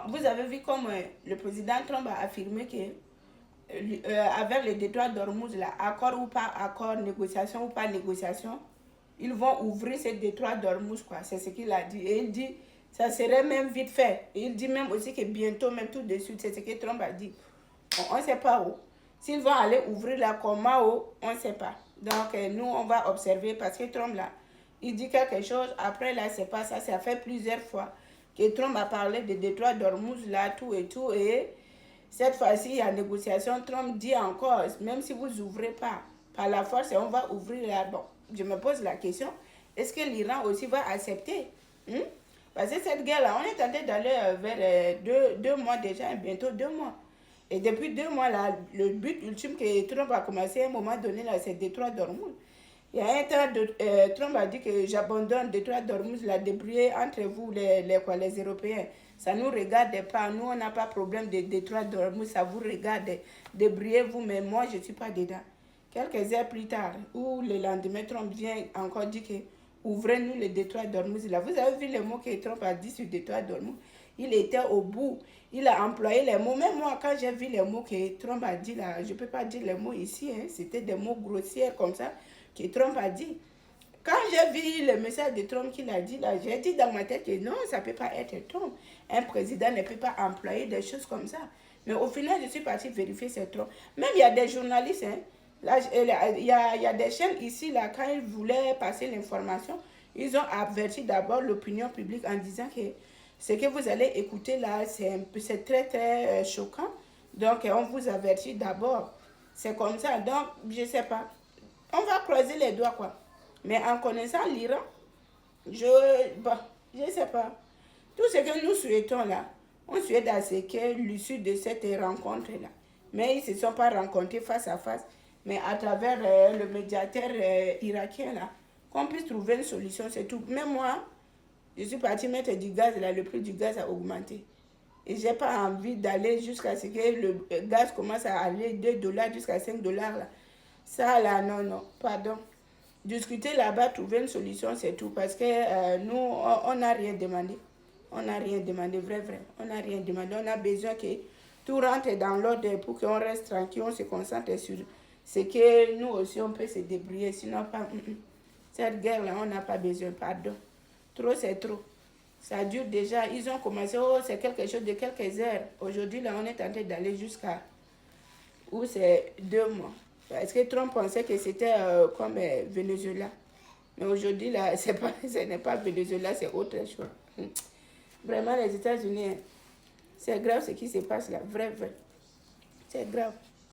vous avez vu comme le président Trump a affirmé que avec le détroit d'Ormuz, là, accord ou pas accord, négociation ou pas négociation, ils vont ouvrir ce détroit d'Ormuz, quoi. C'est ce qu'il a dit. Et il dit, ça serait même vite fait. Et il dit même aussi que bientôt, même tout de suite, c'est ce que Trump a dit. On ne sait pas où. S'ils vont aller ouvrir la coma où, on ne sait pas. Donc, nous, on va observer parce que Trump, là, il dit quelque chose. Après, là, c'est pas ça. Ça fait plusieurs fois que Trump a parlé de détroit d'Ormuz, là, tout et tout. Et cette fois-ci, il y a négociation. Trump dit encore, même si vous n'ouvrez pas par la force, on va ouvrir là. Bon, je me pose la question, est-ce que l'Iran aussi va accepter? Parce que cette guerre-là, on est en train d'aller vers deux mois déjà, bientôt 2 mois. Et depuis 2 mois, là, le but ultime que Trump a commencé à un moment donné, là, c'est Détroit d'Ormuz. Il y a un temps, Trump a dit que j'abandonne Détroit d'Ormuz, la débrouiller entre vous, les Européens. Ça ne nous regarde pas. Nous, on n'a pas de problème de Détroit d'Ormuz, ça vous regarde. Débrouillez-vous, mais moi, je ne suis pas dedans. Quelques heures plus tard, ou le lendemain, Trump vient encore dire que ouvrez-nous le Détroit d'Ormuz. Là, vous avez vu les mots que Trump a dit sur le Détroit d'Ormuz. Il était au bout. Il a employé les mots. Même moi, quand j'ai vu les mots que Trump a dit là, je ne peux pas dire les mots ici. C'était des mots grossiers comme ça que Trump a dit. Quand j'ai vu le message de Trump qu'il a dit là, j'ai dit dans ma tête que non, ça ne peut pas être Trump. Un président ne peut pas employer des choses comme ça. Mais au final, je suis partie vérifier c'est Trump. Même il y a des journalistes, là, il y a des chaînes ici, là, quand ils voulaient passer l'information, ils ont averti d'abord l'opinion publique en disant que ce que vous allez écouter là, c'est très très choquant. Donc, on vous avertit d'abord. C'est comme ça. Donc, je ne sais pas. On va croiser les doigts, quoi. Mais en connaissant l'Iran, je ne sais pas. Tout ce que nous souhaitons là, on souhaite à ce que l'issue de cette rencontre-là. Mais ils ne se sont pas rencontrés face à face, mais à travers le médiateur irakien là, qu'on puisse trouver une solution, c'est tout. Même moi, je suis partie mettre du gaz là, le prix du gaz a augmenté. Et je n'ai pas envie d'aller jusqu'à ce que le gaz commence à aller 2 dollars jusqu'à 5 dollars là. Ça là, non, non, pardon. Discuter là-bas, trouver une solution, c'est tout. Parce que nous, on n'a rien demandé. On n'a rien demandé, vrai. On n'a rien demandé. On a besoin que tout rentre dans l'ordre pour qu'on reste tranquille, on se concentre sur ce que nous aussi, on peut se débrouiller. Sinon, pas. Cette guerre-là, on n'a pas besoin, pardon. Trop, c'est trop. Ça dure déjà. Ils ont commencé, oh, c'est quelque chose de quelques heures. Aujourd'hui, là, on est en train d'aller jusqu'à où c'est 2 mois. Parce que Trump pensait que c'était comme Venezuela. Mais aujourd'hui, là, ce n'est pas Venezuela, c'est autre chose. Vraiment, les États-Unis, c'est grave ce qui se passe là. Vrai. C'est grave.